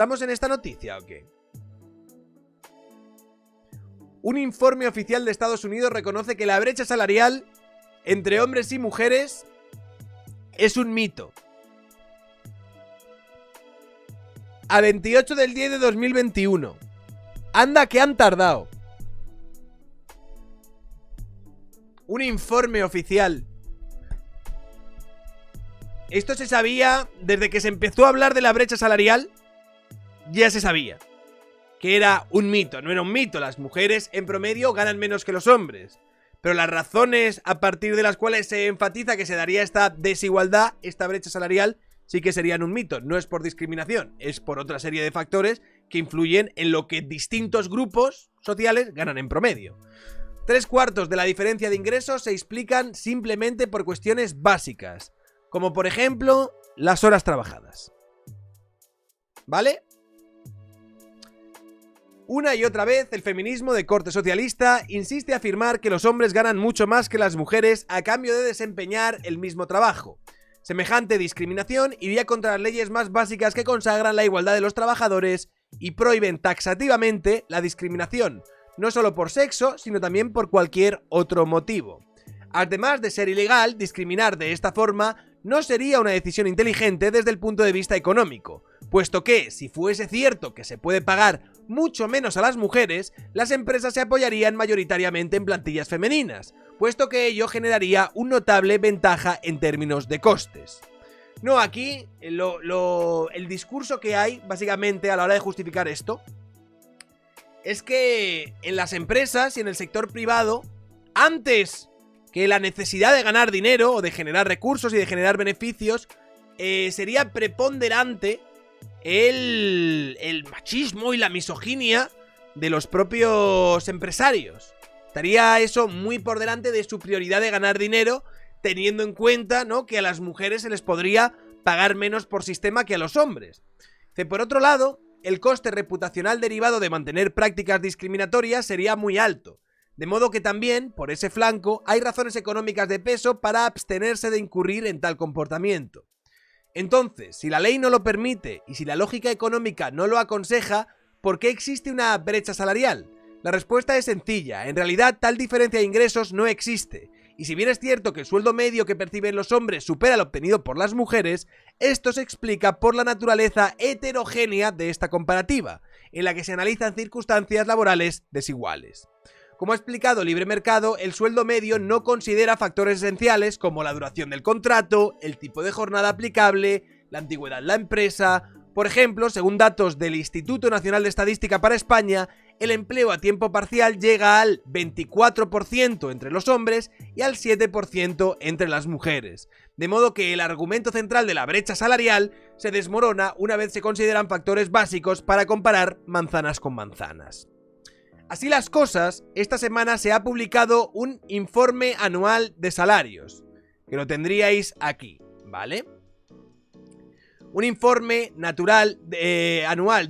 ¿Estamos en esta noticia o qué? Un informe oficial de Estados Unidos reconoce que la brecha salarial entre hombres y mujeres es un mito. A 28 del 10 de 2021. Anda que han tardado. Un informe oficial. Esto se sabía desde que se empezó a hablar de la brecha salarial. Ya se sabía que era un mito. No era un mito. Las mujeres en promedio ganan menos que los hombres. Pero las razones a partir de las cuales se enfatiza que se daría esta desigualdad, esta brecha salarial, sí que serían un mito. No es por discriminación, es por otra serie de factores que influyen en lo que distintos grupos sociales ganan en promedio. 3/4 de la diferencia de ingresos se explican simplemente por cuestiones básicas, como por ejemplo las horas trabajadas. ¿Vale? Una y otra vez, el feminismo de corte socialista insiste en afirmar que los hombres ganan mucho más que las mujeres a cambio de desempeñar el mismo trabajo. Semejante discriminación iría contra las leyes más básicas que consagran la igualdad de los trabajadores y prohíben taxativamente la discriminación, no solo por sexo, sino también por cualquier otro motivo. Además de ser ilegal, discriminar de esta forma no sería una decisión inteligente desde el punto de vista económico, puesto que, si fuese cierto que se puede pagar mucho menos a las mujeres, las empresas se apoyarían mayoritariamente en plantillas femeninas, puesto que ello generaría una notable ventaja en términos de costes. No, aquí el discurso que hay, básicamente, a la hora de justificar esto, es que en las empresas y en el sector privado, antes que la necesidad de ganar dinero o de generar recursos y de generar beneficios, sería preponderante el machismo y la misoginia de los propios empresarios. Estaría eso muy por delante de su prioridad de ganar dinero, teniendo en cuenta, ¿no?, que a las mujeres se les podría pagar menos por sistema que a los hombres. Por otro lado, el coste reputacional derivado de mantener prácticas discriminatorias sería muy alto, de modo que también, por ese flanco, hay razones económicas de peso para abstenerse de incurrir en tal comportamiento. Entonces, si la ley no lo permite y si la lógica económica no lo aconseja, ¿por qué existe una brecha salarial? La respuesta es sencilla, en realidad tal diferencia de ingresos no existe, y si bien es cierto que el sueldo medio que perciben los hombres supera el obtenido por las mujeres, esto se explica por la naturaleza heterogénea de esta comparativa, en la que se analizan circunstancias laborales desiguales. Como ha explicado Libre Mercado, el sueldo medio no considera factores esenciales como la duración del contrato, el tipo de jornada aplicable, la antigüedad de la empresa. Por ejemplo, según datos del Instituto Nacional de Estadística para España, el empleo a tiempo parcial llega al 24% entre los hombres y al 7% entre las mujeres. De modo que el argumento central de la brecha salarial se desmorona una vez se consideran factores básicos para comparar manzanas con manzanas. Así las cosas, esta semana se ha publicado un informe anual de salarios, que lo tendríais aquí, ¿vale? Un informe anual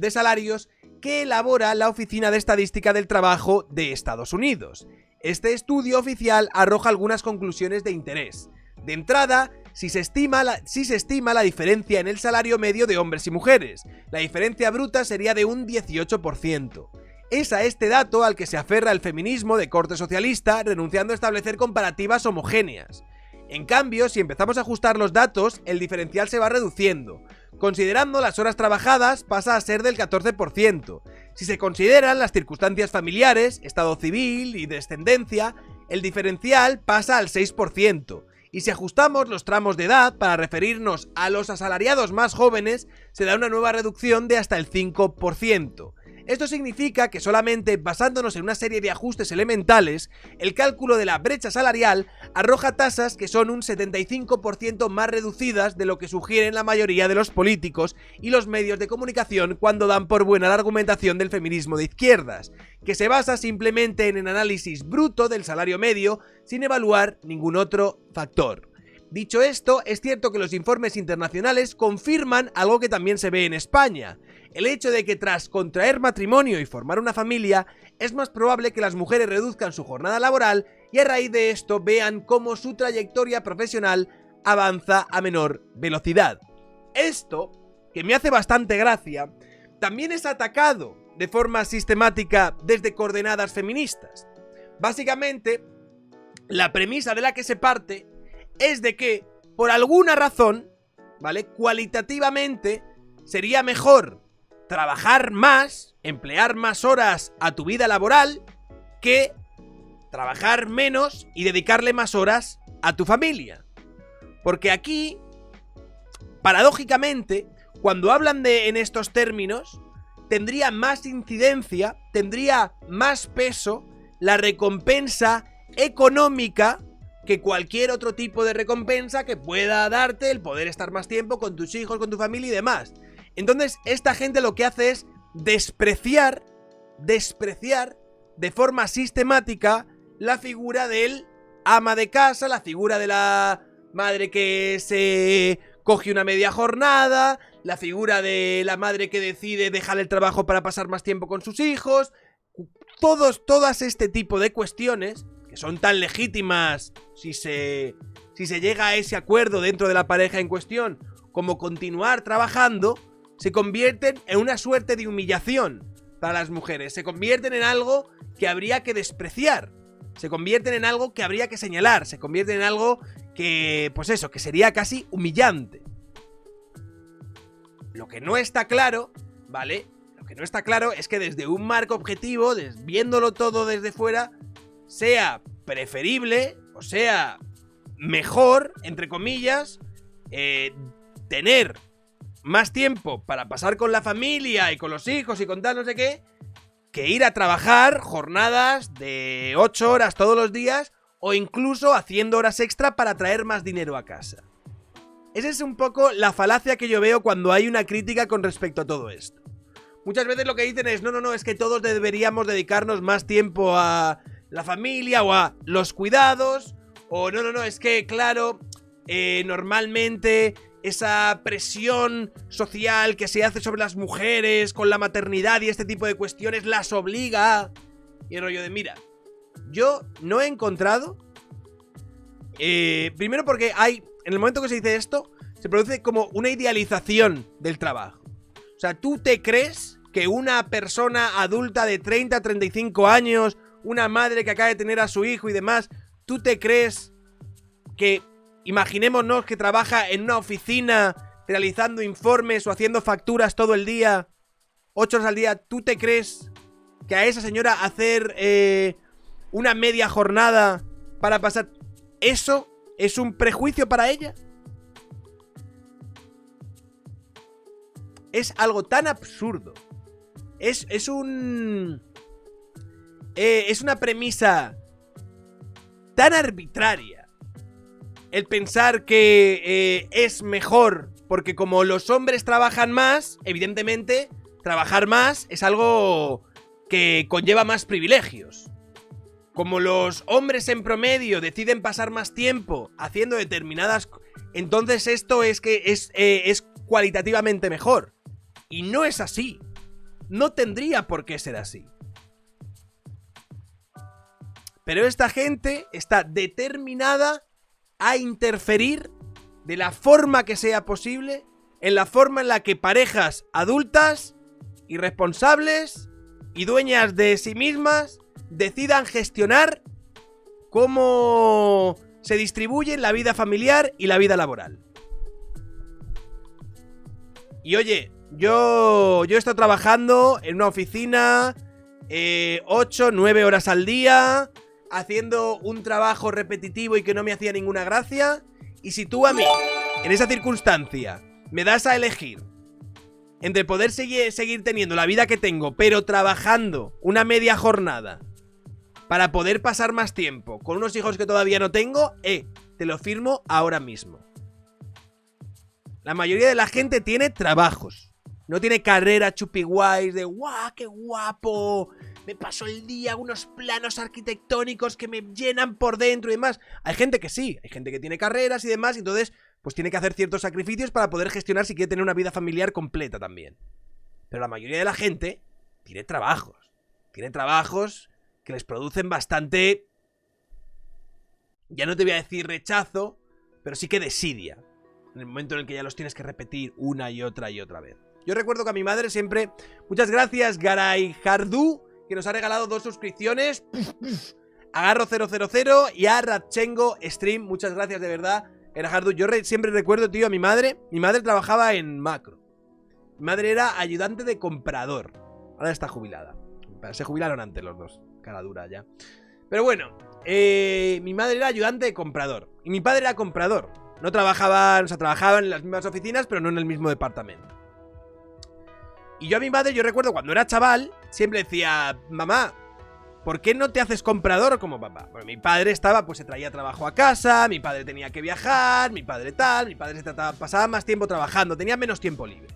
de salarios que elabora la Oficina de Estadística del Trabajo de Estados Unidos. Este estudio oficial arroja algunas conclusiones de interés. De entrada, si se estima la diferencia en el salario medio de hombres y mujeres, la diferencia bruta sería de un 18%. Es a este dato al que se aferra el feminismo de corte socialista, renunciando a establecer comparativas homogéneas. En cambio, si empezamos a ajustar los datos, el diferencial se va reduciendo. Considerando las horas trabajadas, pasa a ser del 14%. Si se consideran las circunstancias familiares, estado civil y descendencia, el diferencial pasa al 6%. Y si ajustamos los tramos de edad para referirnos a los asalariados más jóvenes, se da una nueva reducción de hasta el 5%. Esto significa que solamente basándonos en una serie de ajustes elementales, el cálculo de la brecha salarial arroja tasas que son un 75% más reducidas de lo que sugieren la mayoría de los políticos y los medios de comunicación cuando dan por buena la argumentación del feminismo de izquierdas, que se basa simplemente en el análisis bruto del salario medio sin evaluar ningún otro factor. Dicho esto, es cierto que los informes internacionales confirman algo que también se ve en España: el hecho de que tras contraer matrimonio y formar una familia, es más probable que las mujeres reduzcan su jornada laboral y a raíz de esto vean cómo su trayectoria profesional avanza a menor velocidad. Esto, que me hace bastante gracia, también es atacado de forma sistemática desde coordenadas feministas. Básicamente, la premisa de la que se parte es de que, por alguna razón, ¿vale?, cualitativamente sería mejor trabajar más, emplear más horas a tu vida laboral, que trabajar menos y dedicarle más horas a tu familia. Porque aquí, paradójicamente, cuando hablan en estos términos, tendría más incidencia, tendría más peso la recompensa económica que cualquier otro tipo de recompensa que pueda darte el poder estar más tiempo con tus hijos, con tu familia y demás. Entonces, esta gente lo que hace es despreciar de forma sistemática la figura del ama de casa, la figura de la madre que se coge una media jornada, la figura de la madre que decide dejar el trabajo para pasar más tiempo con sus hijos. Todas este tipo de cuestiones, que son tan legítimas si se llega a ese acuerdo dentro de la pareja en cuestión, como continuar trabajando, se convierten en una suerte de humillación para las mujeres. Se convierten en algo que habría que despreciar. Se convierten en algo que habría que señalar. Se convierten en algo que, pues eso, que sería casi humillante. Lo que no está claro, ¿vale? Lo que no está claro es que desde un marco objetivo, viéndolo todo desde fuera, sea preferible, o sea mejor, entre comillas, tener más tiempo para pasar con la familia y con los hijos y con tal no sé qué, que ir a trabajar jornadas de 8 horas todos los días o incluso haciendo horas extra para traer más dinero a casa. Esa es un poco la falacia que yo veo cuando hay una crítica con respecto a todo esto. Muchas veces lo que dicen es, no, es que todos deberíamos dedicarnos más tiempo a la familia o a los cuidados, o no, es que, claro, normalmente esa presión social que se hace sobre las mujeres con la maternidad y este tipo de cuestiones las obliga a... Y el rollo de, mira, yo no he encontrado... primero porque hay... En el momento que se dice esto, se produce como una idealización del trabajo. O sea, ¿tú te crees que una persona adulta de 30 a 35 años, una madre que acaba de tener a su hijo y demás, ¿tú te crees que, imaginémonos que trabaja en una oficina realizando informes o haciendo facturas todo el día, 8 horas al día, ¿tú te crees que a esa señora hacer una media jornada para pasar... ¿Eso es un prejuicio para ella? Es algo tan absurdo. Es una premisa tan arbitraria el pensar que es mejor, porque como los hombres trabajan más, evidentemente trabajar más es algo que conlleva más privilegios. Como los hombres en promedio deciden pasar más tiempo haciendo determinadas... Entonces esto es que es cualitativamente mejor. Y no es así. No tendría por qué ser así. Pero esta gente está determinada a interferir de la forma que sea posible en la forma en la que parejas adultas, irresponsables y dueñas de sí mismas decidan gestionar cómo se distribuyen la vida familiar y la vida laboral. Y oye, yo he estado trabajando en una oficina 8, 9 horas al día, haciendo un trabajo repetitivo y que no me hacía ninguna gracia. Y si tú a mí, en esa circunstancia, me das a elegir entre poder seguir teniendo la vida que tengo, pero trabajando una media jornada para poder pasar más tiempo con unos hijos que todavía no tengo, te lo firmo ahora mismo. La mayoría de la gente tiene trabajos. No tiene carrera chupiguays de ¡guau, qué guapo! Me paso el día unos planos arquitectónicos que me llenan por dentro y demás. Hay gente que sí, hay gente que tiene carreras y demás, y entonces pues tiene que hacer ciertos sacrificios para poder gestionar si quiere tener una vida familiar completa también. Pero la mayoría de la gente tiene trabajos. Tiene trabajos que les producen bastante... Ya no te voy a decir rechazo, pero sí que desidia. En el momento en el que ya los tienes que repetir una y otra vez. Yo recuerdo que a mi madre siempre... Muchas gracias, Garay Jardu, que nos ha regalado 2 suscripciones. Agarro 000 y a Ratchengo Stream. Muchas gracias de verdad, Garay Jardu. Yo siempre recuerdo, tío, a mi madre. Mi madre trabajaba en Macro. Mi madre era ayudante de comprador. Ahora está jubilada. Se jubilaron antes los dos. Cara dura ya. Pero bueno, mi madre era ayudante de comprador. Y mi padre era comprador. No trabajaban, o sea, trabajaban en las mismas oficinas, pero no en el mismo departamento. Y yo a mi madre, yo recuerdo cuando era chaval, siempre decía, mamá, ¿por qué no te haces comprador como papá? Bueno, mi padre estaba, pues se traía trabajo a casa, mi padre tenía que viajar, mi padre tal, mi padre pasaba más tiempo trabajando, tenía menos tiempo libre.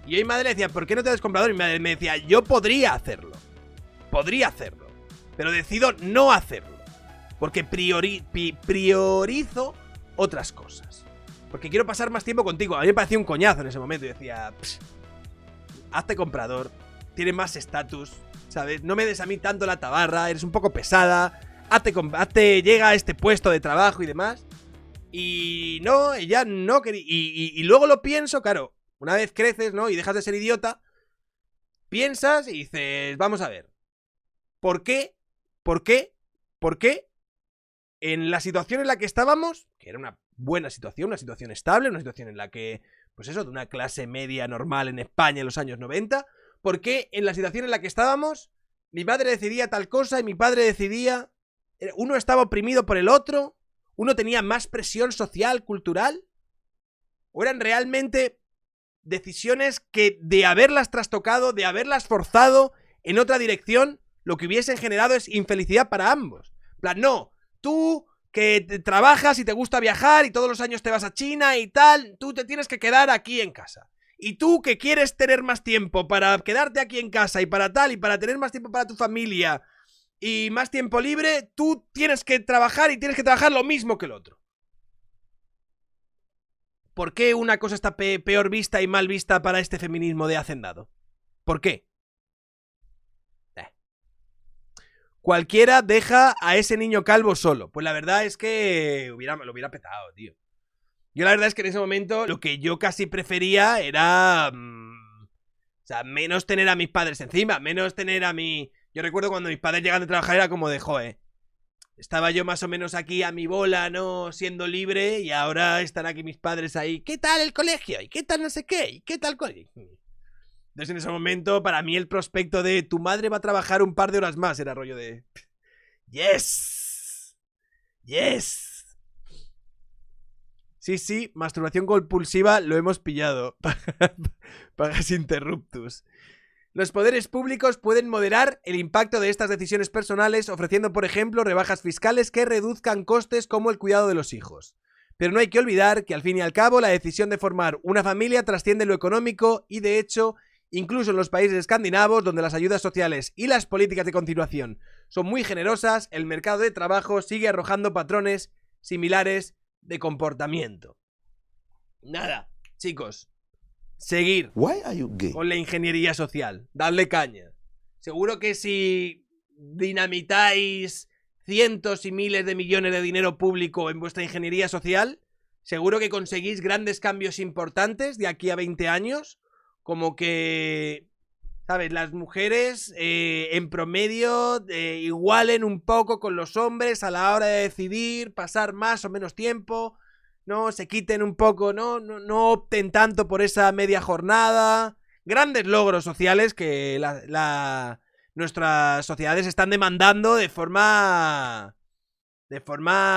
Y yo a mi madre le decía, ¿por qué no te haces comprador? Y mi madre me decía, yo podría hacerlo, pero decido no hacerlo, porque priorizo otras cosas. Porque quiero pasar más tiempo contigo. A mí me parecía un coñazo en ese momento. Y decía, hazte comprador, tienes más estatus, ¿sabes? No me des a mí tanto la tabarra, eres un poco pesada. Llega a este puesto de trabajo y demás. Y no, ella no quería. Y luego lo pienso, claro, una vez creces, ¿no? Y dejas de ser idiota, piensas y dices, vamos a ver, ¿por qué en la situación en la que estábamos, que era una buena situación, una situación estable, una situación en la que, pues eso, de una clase media normal en España en los años 90, ¿por qué en la situación en la que estábamos mi madre decidía tal cosa y mi padre decidía, uno estaba oprimido por el otro, uno tenía más presión social, cultural? ¿O eran realmente decisiones que, de haberlas trastocado, de haberlas forzado en otra dirección, lo que hubiesen generado es infelicidad para ambos? En plan, no, tú que trabajas y te gusta viajar y todos los años te vas a China y tal, tú te tienes que quedar aquí en casa. Y tú que quieres tener más tiempo para quedarte aquí en casa y para tal, y para tener más tiempo para tu familia y más tiempo libre, tú tienes que trabajar y tienes que trabajar lo mismo que el otro. ¿Por qué una cosa está peor vista y mal vista para este feminismo de hacendado? ¿Por qué? Cualquiera deja a ese niño calvo solo. Pues la verdad es que lo hubiera petado, tío. Yo la verdad es que en ese momento lo que yo casi prefería era... o sea, menos tener a mis padres encima, menos tener a mi... Yo recuerdo cuando mis padres llegan de trabajar era como de, joe, estaba yo más o menos aquí a mi bola, ¿no? Siendo libre, y ahora están aquí mis padres ahí. ¿Qué tal el colegio? ¿Y qué tal no sé qué? ¿Y qué tal colegio? Entonces en ese momento, para mí el prospecto de tu madre va a trabajar un par de horas más era rollo de... ¡Yes! ¡Yes! Sí, masturbación compulsiva lo hemos pillado. Pagas interruptus. Los poderes públicos pueden moderar el impacto de estas decisiones personales ofreciendo, por ejemplo, rebajas fiscales que reduzcan costes como el cuidado de los hijos. Pero no hay que olvidar que al fin y al cabo la decisión de formar una familia trasciende lo económico y de hecho... Incluso en los países escandinavos, donde las ayudas sociales y las políticas de continuación son muy generosas, el mercado de trabajo sigue arrojando patrones similares de comportamiento. Nada, chicos, seguir con la ingeniería social, darle caña. Seguro que si dinamitáis cientos y miles de millones de dinero público en vuestra ingeniería social, seguro que conseguís grandes cambios importantes de aquí a 20 años. Como que, ¿sabes? Las mujeres en promedio igualen un poco con los hombres a la hora de decidir pasar más o menos tiempo, ¿no? Se quiten un poco, no opten tanto por esa media jornada. Grandes logros sociales que nuestras sociedades están demandando de forma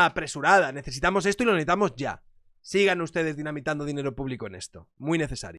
apresurada. Necesitamos esto y lo necesitamos ya. Sigan ustedes dinamitando dinero público en esto. Muy necesario.